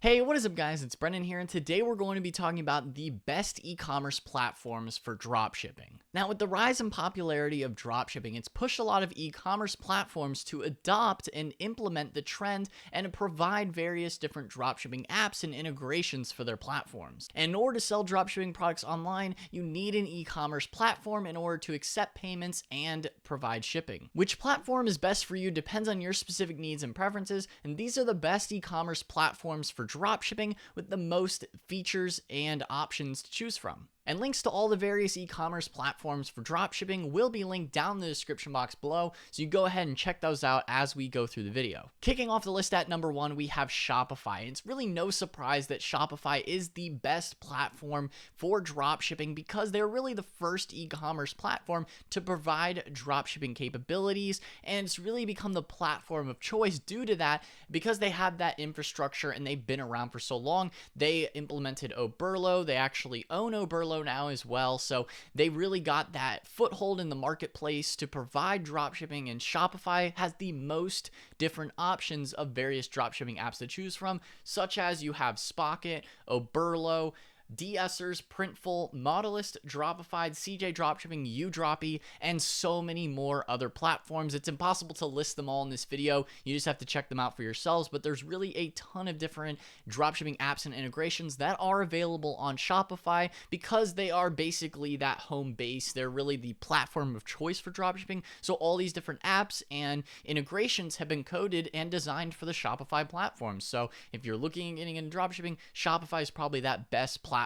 Hey, what is up guys? It's Brendan here, and today we're going to be talking about the best e-commerce platforms for dropshipping. Now, with the rise in popularity of dropshipping, it's pushed a lot of e-commerce platforms to adopt and implement the trend and to provide various different dropshipping apps and integrations for their platforms. And in order to sell dropshipping products online, you need an e-commerce platform in order to accept payments and provide shipping. Which platform is best for you depends on your specific needs and preferences, and these are the best e-commerce platforms for dropshipping with the most features and options to choose from. And links to all the various e-commerce platforms for dropshipping will be linked down in the description box below, so you go ahead and check those out as we go through the video. Kicking off the list at number 1, we have Shopify. It's really no surprise that Shopify is the best platform for dropshipping because they're really the first e-commerce platform to provide dropshipping capabilities, and it's really become the platform of choice due to that because they have that infrastructure and they've been around for so long. They implemented Oberlo. They actually own Oberlo now as well, so they really got that foothold in the marketplace to provide dropshipping, and Shopify has the most different options of various dropshipping apps to choose from, such as you have Spocket, Oberlo, DSers, Printful, Modalist, Dropify, CJ Dropshipping, Udroppy, and so many more other platforms. It's impossible to list them all in this video. You just have to check them out for yourselves, but there's really a ton of different dropshipping apps and integrations that are available on Shopify because they are basically that home base. They're really the platform of choice for dropshipping. So all these different apps and integrations have been coded and designed for the Shopify platform. So if you're looking at getting into dropshipping, Shopify is probably that best platform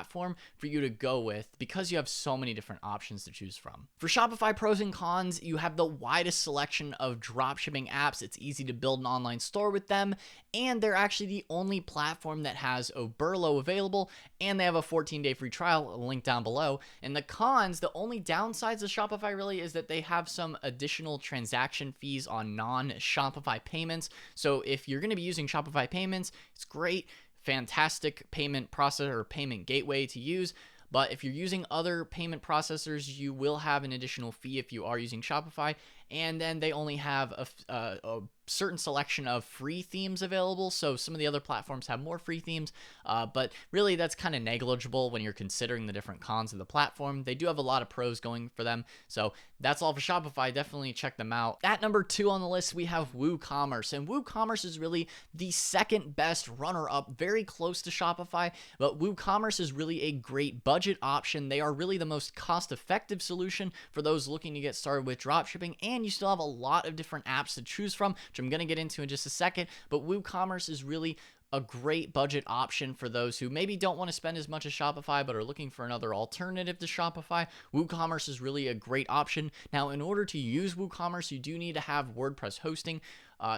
for you to go with because you have so many different options to choose from. For Shopify pros and cons, you have the widest selection of dropshipping apps. It's easy to build an online store with them, and they're actually the only platform that has Oberlo available, and they have a 14-day free trial, link down below. And the cons, the only downsides of Shopify really is that they have some additional transaction fees on non-Shopify payments. So if you're going to be using Shopify payments, it's great. Fantastic payment processor or payment gateway to use. But if you're using other payment processors, you will have an additional fee if you are using Shopify. And then they only have a certain selection of free themes available. So some of the other platforms have more free themes, but really that's kind of negligible when you're considering the different cons of the platform. They do have a lot of pros going for them. So that's all for Shopify. Definitely check them out. At number 2 on the list, we have Woocommerce. And Woocommerce is really the second best runner-up, very close to Shopify. But Woocommerce is really a great budget option. They are really the most cost-effective solution for those looking to get started with dropshipping, and you still have a lot of different apps to choose from, which I'm going to get into in just a second. But Woocommerce is really a great budget option for those who maybe don't want to spend as much as Shopify but are looking for another alternative to Shopify. Woocommerce is really a great option. Now, in order to use Woocommerce, you do need to have WordPress hosting.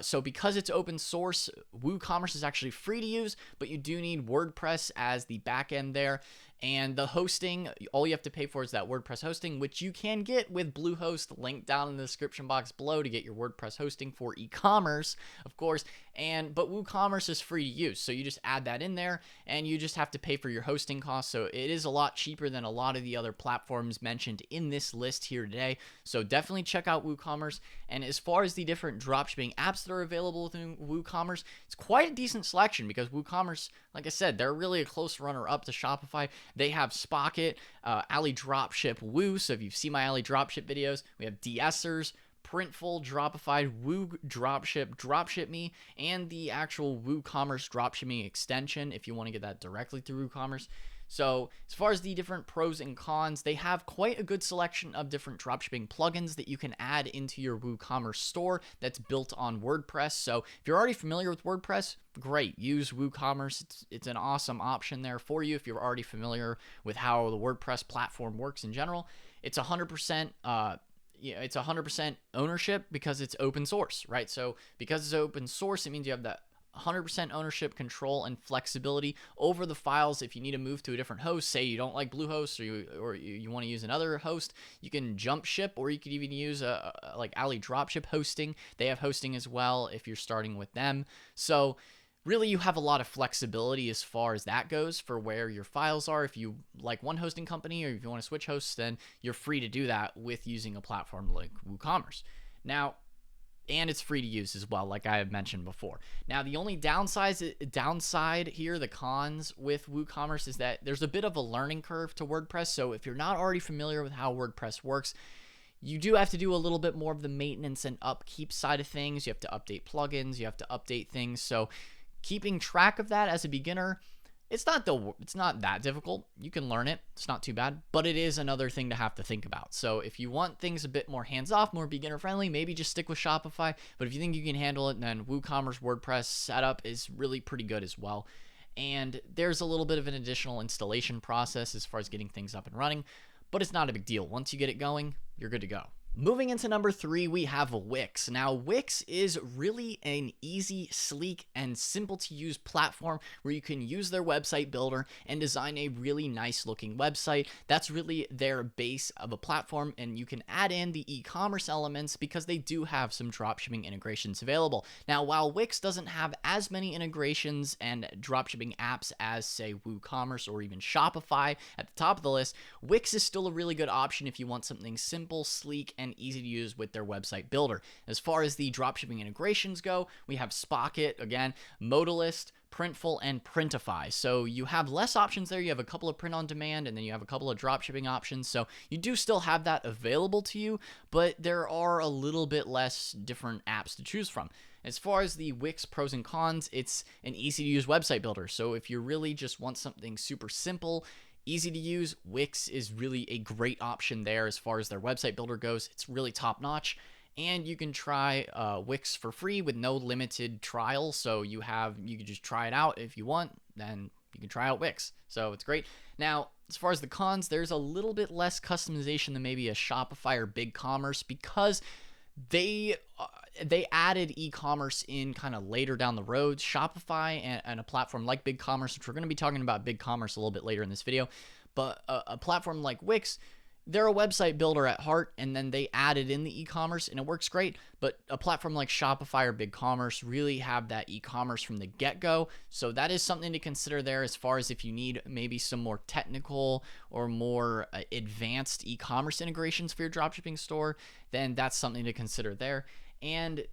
So because it's open source, Woocommerce is actually free to use, but you do need WordPress as the backend there. And the hosting, all you have to pay for is that WordPress hosting, which you can get with Bluehost, linked down in the description box below to get your WordPress hosting for e-commerce, of course. But Woocommerce is free to use, so you just add that in there, and you just have to pay for your hosting costs. So it is a lot cheaper than a lot of the other platforms mentioned in this list here today. So definitely check out Woocommerce. And as far as the different dropshipping apps that are available within Woocommerce, it's quite a decent selection because Woocommerce, like I said, they're really a close runner-up to Shopify. They have Spocket, Ali Dropship, Woo. So if you've seen my Ali Dropship videos, we have DSers, Printful, Dropify, Woo Dropship, DropShipMe, and the actual Woocommerce dropshipping extension if you want to get that directly through Woocommerce. So as far as the different pros and cons, they have quite a good selection of different dropshipping plugins that you can add into your WooCommerce store that's built on WordPress. So if you're already familiar with WordPress, great, use WooCommerce. It's an awesome option there for you if you're already familiar with how the WordPress platform works in general. It's 100%. It's 100% ownership because it's open source, right? So because it's open source, it means you have that 100% ownership, control, and flexibility over the files. If you need to move to a different host, say you don't like Bluehost or you want to use another host, you can jump ship, or you could even use like Ali Dropship hosting. They have hosting as well if you're starting with them. So really, you have a lot of flexibility as far as that goes for where your files are. If you like one hosting company or if you want to switch hosts, then you're free to do that with using a platform like WooCommerce. Now, and it's free to use as well, like I have mentioned before. Now, the only downside here, the cons with WooCommerce, is that there's a bit of a learning curve to WordPress. So if you're not already familiar with how WordPress works, you do have to do a little bit more of the maintenance and upkeep side of things. You have to update plugins, you have to update things. So keeping track of that as a beginner, it's not that difficult. You can learn it. It's not too bad, but it is another thing to have to think about. So if you want things a bit more hands-off, more beginner-friendly, maybe just stick with Shopify. But if you think you can handle it, then WooCommerce WordPress setup is really pretty good as well. And there's a little bit of an additional installation process as far as getting things up and running, but it's not a big deal. Once you get it going, you're good to go. Moving into number 3, we have Wix. Now, Wix is really an easy, sleek, and simple to use platform where you can use their website builder and design a really nice looking website. That's really their base of a platform, and you can add in the e-commerce elements because they do have some dropshipping integrations available. Now, while Wix doesn't have as many integrations and dropshipping apps as, say, WooCommerce or even Shopify at the top of the list, Wix is still a really good option if you want something simple, sleek, and easy to use with their website builder. As far as the dropshipping integrations go, we have Spocket, again, Modalist, Printful, and Printify. So you have less options there. You have a couple of print on demand, and then you have a couple of dropshipping options. So you do still have that available to you, but there are a little bit less different apps to choose from. As far as the Wix pros and cons, it's an easy to use website builder. So if you really just want something super simple, easy to use, Wix is really a great option there as far as their website builder goes. It's really top notch, and you can try Wix for free with no limited trial. So you can just try it out if you want, then you can try out Wix. So it's great. Now, as far as the cons, there's a little bit less customization than maybe a Shopify or Bigcommerce because they added e-commerce in kind of later down the road. Shopify and a platform like Bigcommerce, which we're going to be talking about Bigcommerce a little bit later in this video, but a platform like Wix, they're a website builder at heart, and then they added in the e-commerce, and it works great. But a platform like Shopify or Bigcommerce really have that e-commerce from the get-go, so that is something to consider there as far as if you need maybe some more technical or more advanced e-commerce integrations for your dropshipping store, then that's something to consider there. And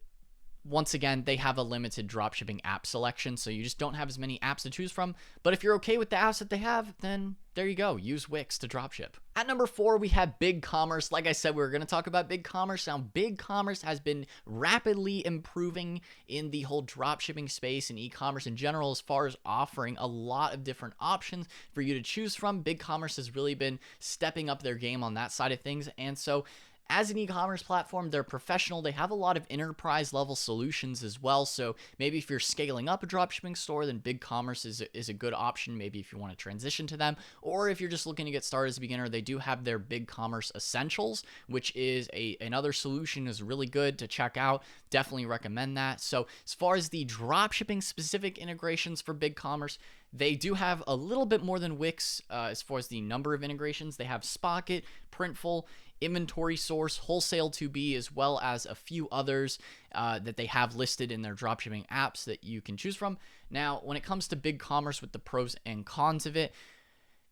once again, they have a limited dropshipping app selection, so you just don't have as many apps to choose from. But if you're okay with the apps that they have, then there you go. Use Wix to dropship. At number 4, we have Bigcommerce. Like I said, we were going to talk about Bigcommerce. Now, Bigcommerce has been rapidly improving in the whole dropshipping space and e-commerce in general as far as offering a lot of different options for you to choose from. Bigcommerce has really been stepping up their game on that side of things, and so as an e-commerce platform, they're professional. They have a lot of enterprise level solutions as well. So maybe if you're scaling up a dropshipping store, then Bigcommerce is a good option. Maybe if you want to transition to them, or if you're just looking to get started as a beginner, they do have their Bigcommerce Essentials, which is another solution is really good to check out. Definitely recommend that. So as far as the dropshipping specific integrations for Bigcommerce, they do have a little bit more than Wix as far as the number of integrations. They have Spocket, Printful, Inventory Source, Wholesale 2B, as well as a few others that they have listed in their dropshipping apps that you can choose from. Now, when it comes to Bigcommerce with the pros and cons of it,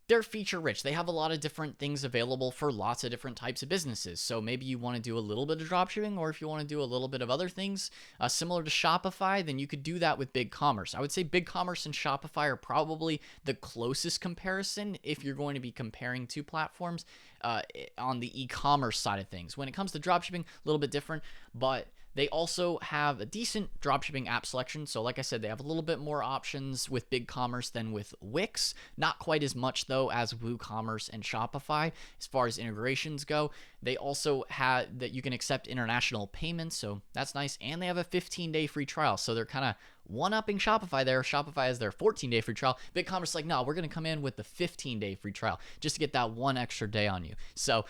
they're feature rich. They have a lot of different things available for lots of different types of businesses. So maybe you want to do a little bit of dropshipping, or if you want to do a little bit of other things similar to Shopify, then you could do that with Bigcommerce. I would say Bigcommerce and Shopify are probably the closest comparison if you're going to be comparing two platforms on the e-commerce side of things. When it comes to dropshipping, a little bit different, but they also have a decent dropshipping app selection. So like I said, they have a little bit more options with Bigcommerce than with Wix. Not quite as much, though, as WooCommerce and Shopify as far as integrations go. They also have that you can accept international payments, so that's nice. And they have a 15-day free trial. So they're kind of one-upping Shopify there. Shopify has their 14-day free trial. Bigcommerce is like, no, we're going to come in with the 15-day free trial just to get that one extra day on you. So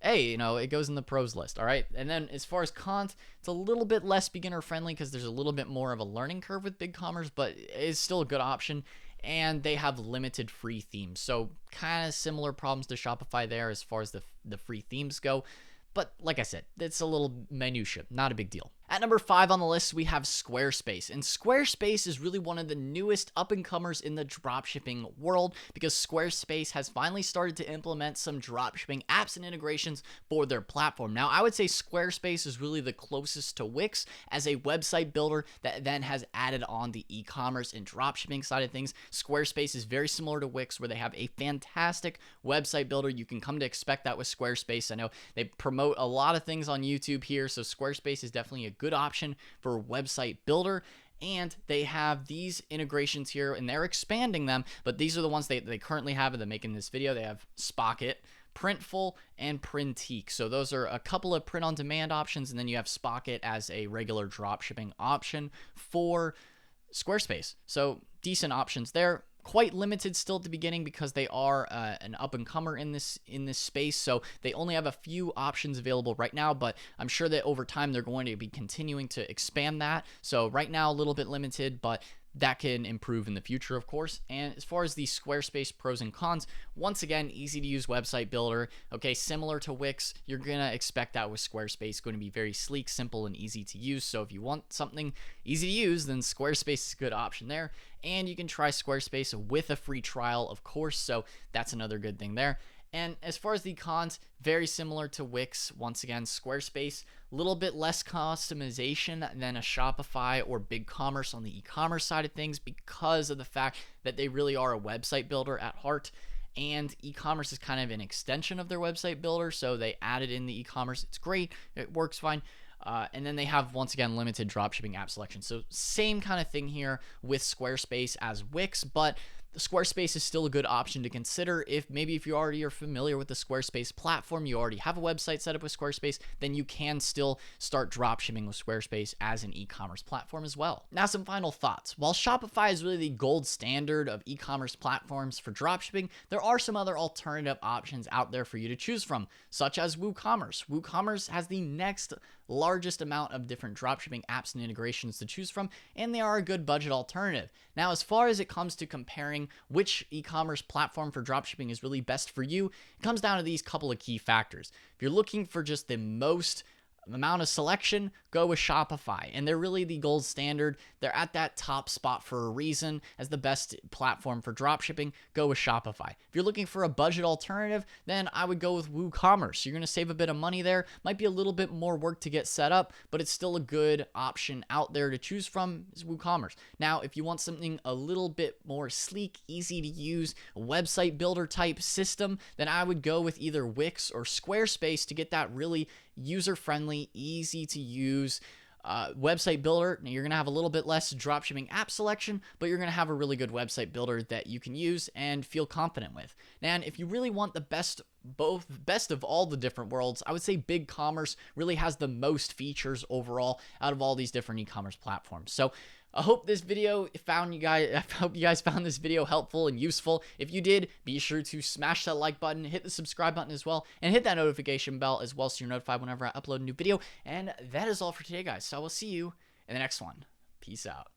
hey, it goes in the pros list, all right? And then as far as cons, it's a little bit less beginner-friendly because there's a little bit more of a learning curve with Bigcommerce, but it's still a good option, and they have limited free themes. So kind of similar problems to Shopify there as far as the free themes go. But like I said, it's a little minutia, not a big deal. At number 5 on the list, we have Squarespace. And Squarespace is really one of the newest up-and-comers in the dropshipping world because Squarespace has finally started to implement some dropshipping apps and integrations for their platform. Now, I would say Squarespace is really the closest to Wix as a website builder that then has added on the e-commerce and dropshipping side of things. Squarespace is very similar to Wix, where they have a fantastic website builder. You can come to expect that with Squarespace. I know they promote a lot of things on YouTube here, so Squarespace is definitely a good option for a website builder. And they have these integrations here, and they're expanding them, but these are the ones they currently have, and they're making this video. They have Spocket, Printful, and Printique. So those are a couple of print-on-demand options, and then you have Spocket as a regular dropshipping option for Squarespace. So decent options there. Quite limited still at the beginning because they are an up-and-comer in this space, so they only have a few options available right now, but I'm sure that over time they're going to be continuing to expand that. So right now a little bit limited, but that can improve in the future, of course. And as far as the Squarespace pros and cons, once again, easy to use website builder. Okay, similar to Wix, you're gonna expect that with Squarespace, going to be very sleek, simple, and easy to use. So if you want something easy to use, then Squarespace is a good option there. And you can try Squarespace with a free trial, of course, so that's another good thing there. And as far as the cons, very similar to Wix. Once again, Squarespace, a little bit less customization than a Shopify or Bigcommerce on the e-commerce side of things because of the fact that they really are a website builder at heart. And e-commerce is kind of an extension of their website builder, so they added in the e-commerce. It's great. It works fine. And then they have, once again, limited dropshipping app selection. So same kind of thing here with Squarespace as Wix, but the Squarespace is still a good option to consider if you already are familiar with the Squarespace platform, you already have a website set up with Squarespace, then you can still start dropshipping with Squarespace as an e-commerce platform as well. Now, some final thoughts. While Shopify is really the gold standard of e-commerce platforms for dropshipping, there are some other alternative options out there for you to choose from, such as Woocommerce. Woocommerce has the next largest amount of different dropshipping apps and integrations to choose from, and they are a good budget alternative. Now, as far as it comes to comparing which e-commerce platform for dropshipping is really best for you, it comes down to these couple of key factors. If you're looking for just the most amount of selection, go with Shopify, and they're really the gold standard. They're at that top spot for a reason as the best platform for dropshipping. Go with Shopify. If you're looking for a budget alternative, then I would go with Woocommerce. You're going to save a bit of money there. Might be a little bit more work to get set up, but it's still a good option out there to choose from is Woocommerce. Now, if you want something a little bit more sleek, easy to use, website builder type system, then I would go with either Wix or Squarespace to get that really user-friendly, easy to use website builder. Now, you're going to have a little bit less dropshipping app selection, but you're going to have a really good website builder that you can use and feel confident with. And if you really want the best of all the different worlds, I would say Bigcommerce really has the most features overall out of all these different e-commerce platforms. So I hope you guys found this video helpful and useful. If you did, be sure to smash that like button, hit the subscribe button as well, and hit that notification bell as well so you're notified whenever I upload a new video. And that is all for today, guys. So I will see you in the next one. Peace out.